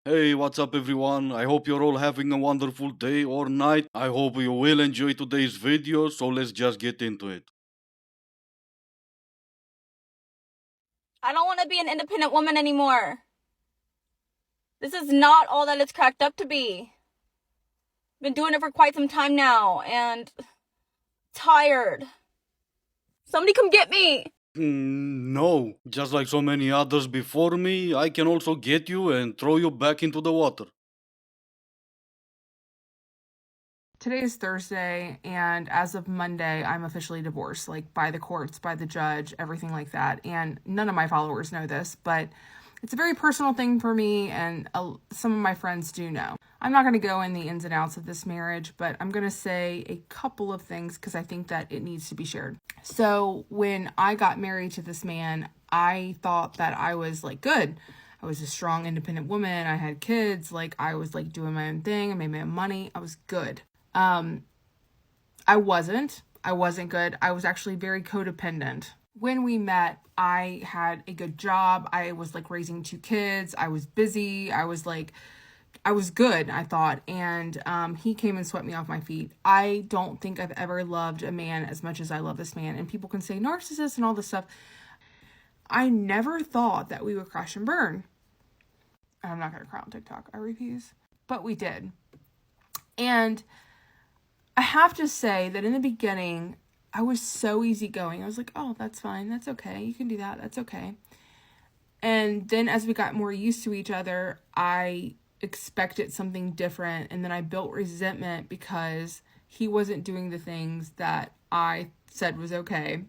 Hey, what's up everyone? I hope you're all having a wonderful day or night. I hope you will enjoy today's video, so let's just get into it. I don't want to be an independent woman anymore. This is not all that it's cracked up to be. Been doing it for quite some time now, and tired. Somebody come get me! No, just like so many others before me, I can also get you and throw you back into the water. Today is Thursday, and as of Monday, I'm officially divorced, like by the courts, by the judge, everything like that. And none of my followers know this, but it's a very personal thing for me, and some of my friends do know. I'm not going to go in the ins and outs of this marriage, but I'm going to say a couple of things because I think that it needs to be shared. So when I got married to this man, I thought that I was like good. I was a strong, independent woman. I had kids. Like I was like doing my own thing. I made my own money. I was good. I wasn't good. I was actually very codependent. When we met, I had a good job. I was like raising 2 kids. I was busy. I was good, I thought. And he came and swept me off my feet. I don't think I've ever loved a man as much as I love this man. And people can say narcissist and all this stuff. I never thought that we would crash and burn. I'm not going to cry on TikTok. I refuse. But we did. And I have to say that in the beginning, I was so easygoing. I was like, oh, that's fine. That's okay. You can do that. That's okay. And then as we got more used to each other, I expected something different. And then I built resentment because he wasn't doing the things that I said was okay.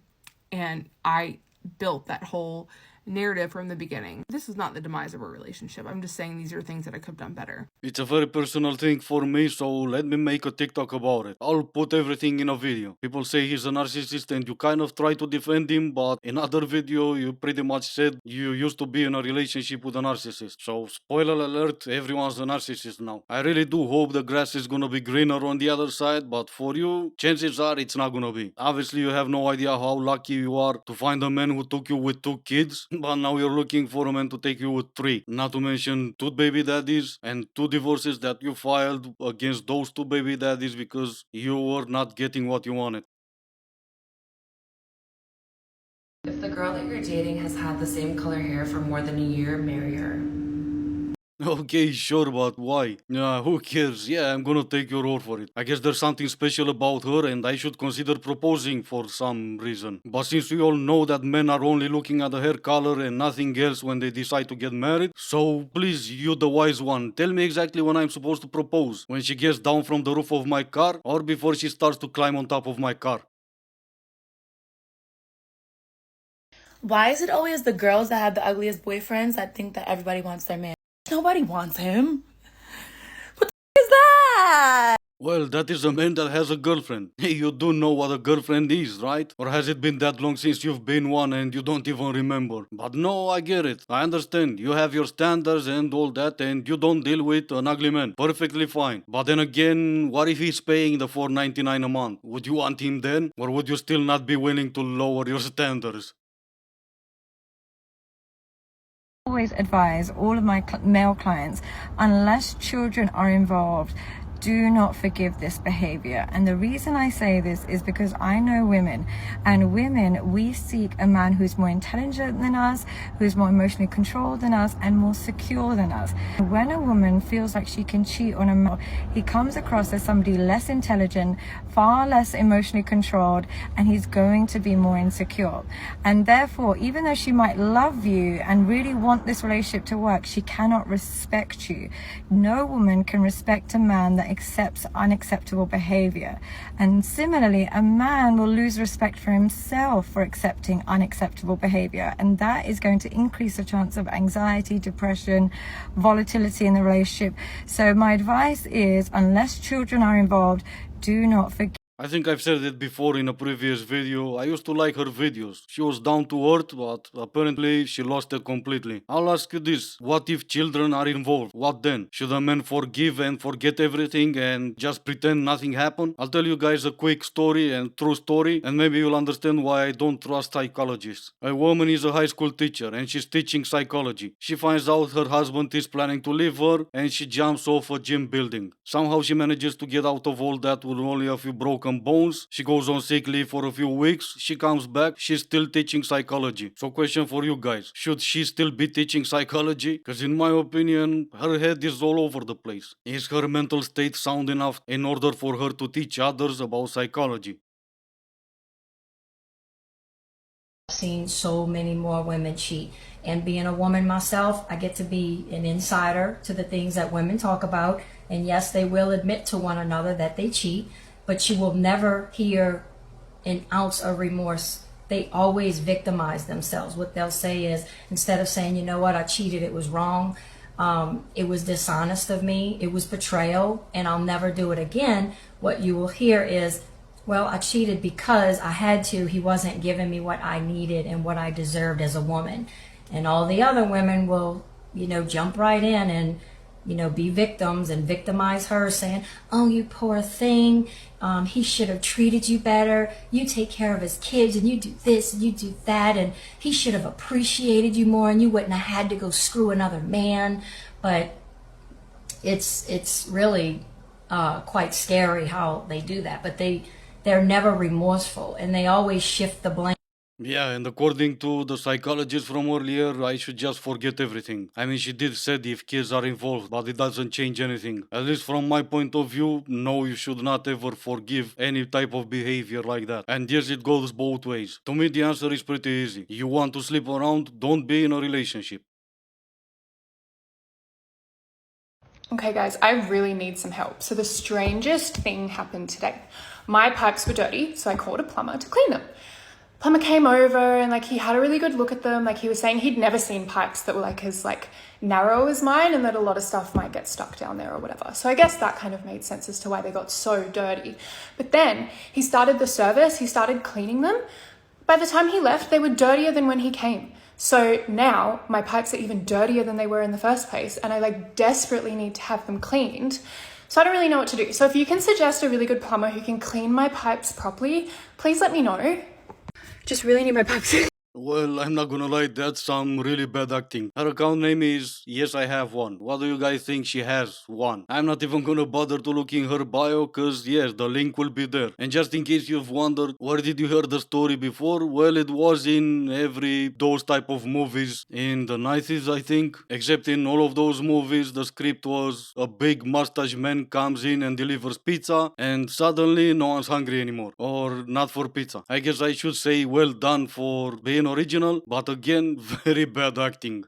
And I built that whole narrative from the beginning. This is not the demise of a relationship. I'm just saying these are things that I could have done better. It's a very personal thing for me, so let me make a TikTok about it. I'll put everything in a video. People say he's a narcissist and you kind of try to defend him, but in other video you pretty much said you used to be in a relationship with a narcissist. So spoiler alert, everyone's a narcissist now. I really do hope the grass is gonna be greener on the other side, but for you, chances are it's not gonna be. Obviously you have no idea how lucky you are to find a man who took you with 2 kids, but now you're looking for a man to take you with 3. Not to mention 2 baby daddies and 2 divorces that you filed against those 2 baby daddies because you were not getting what you wanted. If the girl that you're dating has had the same color hair for more than a year, marry her. Okay, sure, but why? Who cares? Yeah, I'm gonna take your word for it. I guess there's something special about her and I should consider proposing for some reason. But since we all know that men are only looking at the hair color and nothing else when they decide to get married, so please, you the wise one, tell me exactly when I'm supposed to propose. When she gets down from the roof of my car or before she starts to climb on top of my car? Why is it always the girls that have the ugliest boyfriends that think that everybody wants their man? Nobody wants him. What the is that? Well, that is a man that has a girlfriend. You do know what a girlfriend is, right? Or has it been that long since you've been one and you don't even remember? But no, I get it. I understand. You have your standards and all that and you don't deal with an ugly man. Perfectly fine. But then again, what if he's paying the $4.99 a month? Would you want him then? Or would you still not be willing to lower your standards? Always advise all of my male clients, unless children are involved, do not forgive this behavior. And the reason I say this is because I know women, and women, we seek a man who's more intelligent than us, who's more emotionally controlled than us, and more secure than us. When a woman feels like she can cheat on a man, he comes across as somebody less intelligent, far less emotionally controlled, and he's going to be more insecure. And therefore, even though she might love you and really want this relationship to work, she cannot respect you. No woman can respect a man that accepts unacceptable behavior. And similarly, a man will lose respect for himself for accepting unacceptable behavior. And that is going to increase the chance of anxiety, depression, volatility in the relationship. So my advice is, unless children are involved, do not forgive. I think I've said it before in a previous video. I used to like her videos. She was down to earth, but apparently she lost it completely. I'll ask you this. What if children are involved? What then? Should a man forgive and forget everything and just pretend nothing happened? I'll tell you guys a quick story and true story, and maybe you'll understand why I don't trust psychologists. A woman is a high school teacher and she's teaching psychology. She finds out her husband is planning to leave her and she jumps off a gym building. Somehow she manages to get out of all that with only a few broken bones. She goes on sick leave for a few weeks. She comes back. She's still teaching psychology. So question for you guys. Should she still be teaching psychology? Because in my opinion, her head is all over the place. Is her mental state sound enough in order for her to teach others about psychology? I've seen so many more women cheat. And being a woman myself, I get to be an insider to the things that women talk about. And yes, they will admit to one another that they cheat, but you will never hear an ounce of remorse. They always victimize themselves. What they'll say is, instead of saying, you know what, I cheated, it was wrong, it was dishonest of me, it was betrayal, and I'll never do it again, what you will hear is, well, I cheated because I had to. He wasn't giving me what I needed and what I deserved as a woman. And all the other women will, jump right in and, be victims and victimize her, saying, oh, you poor thing. He should have treated you better. You take care of his kids and you do this and you do that. And he should have appreciated you more and you wouldn't have had to go screw another man. But it's really quite scary how they do that. But they're never remorseful and they always shift the blame. Yeah, and according to the psychologist from earlier, I should just forget everything. I mean, she did said if kids are involved, but it doesn't change anything. At least from my point of view, no, you should not ever forgive any type of behavior like that. And yes, it goes both ways. To me, the answer is pretty easy. You want to sleep around, don't be in a relationship. Okay guys, I really need some help. So the strangest thing happened today. My pipes were dirty, so I called a plumber to clean them. Plumber came over and he had a really good look at them. He was saying he'd never seen pipes that were as narrow as mine and that a lot of stuff might get stuck down there or whatever. So I guess that kind of made sense as to why they got so dirty. But then he started the service, he started cleaning them. By the time he left, they were dirtier than when he came. So now my pipes are even dirtier than they were in the first place and I desperately need to have them cleaned. So I don't really know what to do. So if you can suggest a really good plumber who can clean my pipes properly, please let me know. Just really need my pipes. Well, I'm not gonna lie, that's some really bad acting. Her account name is Yes I Have One. What do you guys think she has? One. I'm not even gonna bother to look in her bio, cause yes, the link will be there. And just in case you've wondered, where did you hear the story before? Well, it was in those type of movies in the 90s, I think. Except in all of those movies, the script was a big mustache man comes in and delivers pizza, and suddenly no one's hungry anymore. Or not for pizza. I guess I should say well done for being original, but again, very bad acting.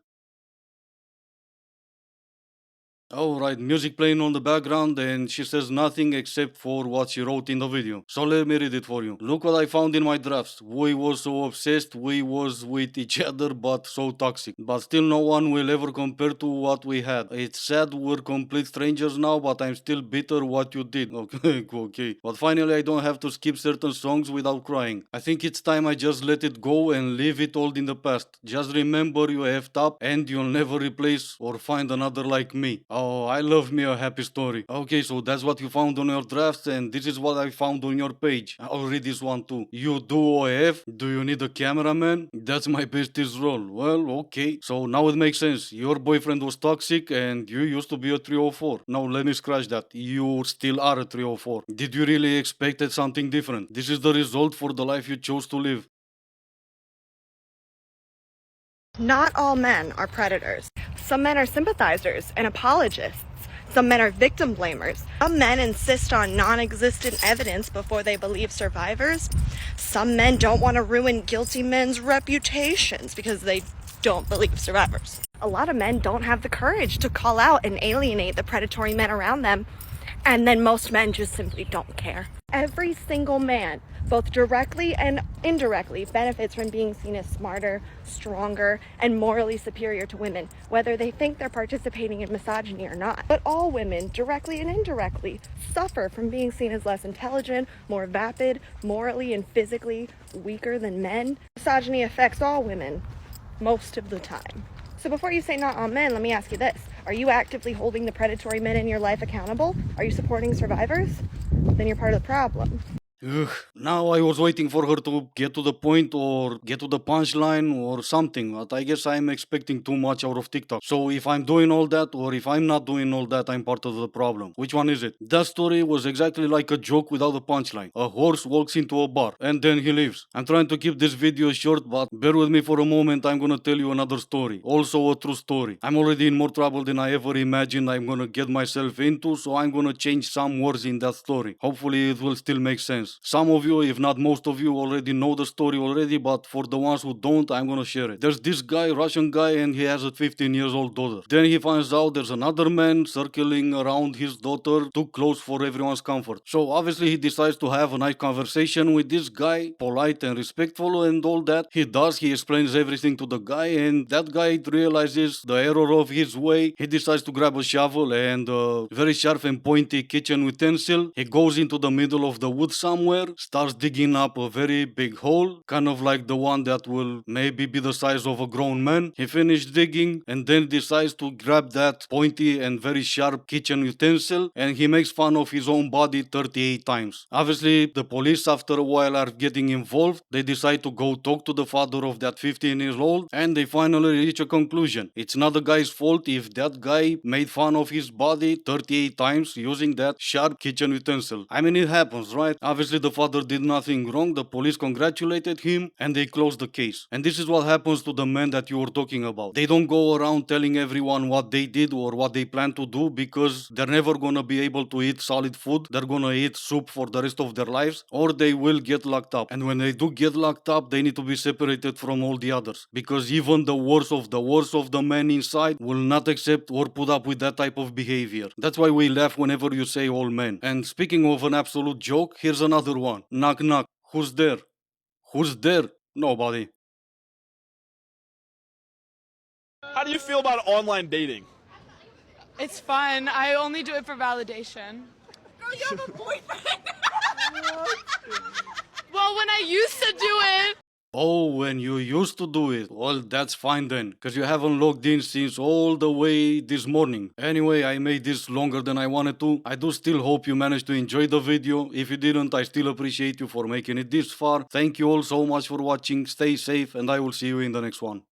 Alright, music playing on the background and she says nothing except for what she wrote in the video. So let me read it for you. Look what I found in my drafts. We was so obsessed, we was with each other but so toxic. But still no one will ever compare to what we had. It's sad we're complete strangers now, but I'm still bitter what you did. Okay. But finally I don't have to skip certain songs without crying. I think it's time I just let it go and leave it all in the past. Just remember you effed up and you'll never replace or find another like me. Oh, I love me a happy story. Okay, so that's what you found on your drafts and this is what I found on your page. I'll read this one too. You do OF? Do you need a cameraman? That's my bestie's role. Well, okay. So now it makes sense. Your boyfriend was toxic and you used to be a 304. Now let me scratch that. You still are a 304. Did you really expect something different? This is the result for the life you chose to live. Not all men are predators. Some men are sympathizers and apologists. Some men are victim blamers. Some men insist on non-existent evidence before they believe survivors. Some men don't want to ruin guilty men's reputations because they don't believe survivors. A lot of men don't have the courage to call out and alienate the predatory men around them, and then most men just simply don't care. Every single man, both directly and indirectly, benefits from being seen as smarter, stronger, and morally superior to women, whether they think they're participating in misogyny or not. But all women, directly and indirectly, suffer from being seen as less intelligent, more vapid, morally and physically weaker than men. Misogyny affects all women, most of the time. So before you say not all men, let me ask you this. Are you actively holding the predatory men in your life accountable? Are you supporting survivors? Then you're part of the problem. Ugh. Now I was waiting for her to get to the point or get to the punchline or something, but I guess I'm expecting too much out of TikTok. So if I'm doing all that or if I'm not doing all that, I'm part of the problem. Which one is it? That story was exactly like a joke without a punchline. A horse walks into a bar and then he leaves. I'm trying to keep this video short, but bear with me for a moment. I'm gonna tell you another story. Also a true story. I'm already in more trouble than I ever imagined I'm gonna get myself into, so I'm gonna change some words in that story. Hopefully it will still make sense. Some of you, if not most of you, already know the story already, but for the ones who don't, I'm gonna share it. There's this guy, Russian guy, and he has a 15 years old daughter. Then he finds out there's another man circling around his daughter, too close for everyone's comfort. So obviously he decides to have a nice conversation with this guy, polite and respectful and all that. He explains everything to the guy, and that guy realizes the error of his way. He decides to grab a shovel and a very sharp and pointy kitchen utensil. He goes into the middle of the woods somewhere, starts digging up a very big hole, kind of like the one that will maybe be the size of a grown man. He finished digging and then decides to grab that pointy and very sharp kitchen utensil, and he makes fun of his own body 38 times. Obviously, the police after a while are getting involved. They decide to go talk to the father of that 15-year-old, and they finally reach a conclusion. It's not the guy's fault if that guy made fun of his body 38 times using that sharp kitchen utensil. I mean, it happens, right? Obviously, the father did nothing wrong. The police congratulated him and they closed the case. And this is what happens to the men that you were talking about. They don't go around telling everyone what they did or what they plan to do because they're never gonna be able to eat solid food. They're gonna eat soup for the rest of their lives, or they will get locked up. And when they do get locked up, they need to be separated from all the others, because even the worst of the men inside will not accept or put up with that type of behavior. That's why we laugh whenever you say all men. And speaking of an absolute joke, here's another one. Knock knock. Who's there? Who's there? Nobody. How do you feel about online dating? It's fun. I only do it for validation. Girl, you have a boyfriend! Well, when I used to do it. Oh, when you used to do it. Well, that's fine then, because you haven't logged in since all the way this morning. Anyway, I made this longer than I wanted to. I do still hope you managed to enjoy the video. If you didn't, I still appreciate you for making it this far. Thank you all so much for watching. Stay safe, and I will see you in the next one.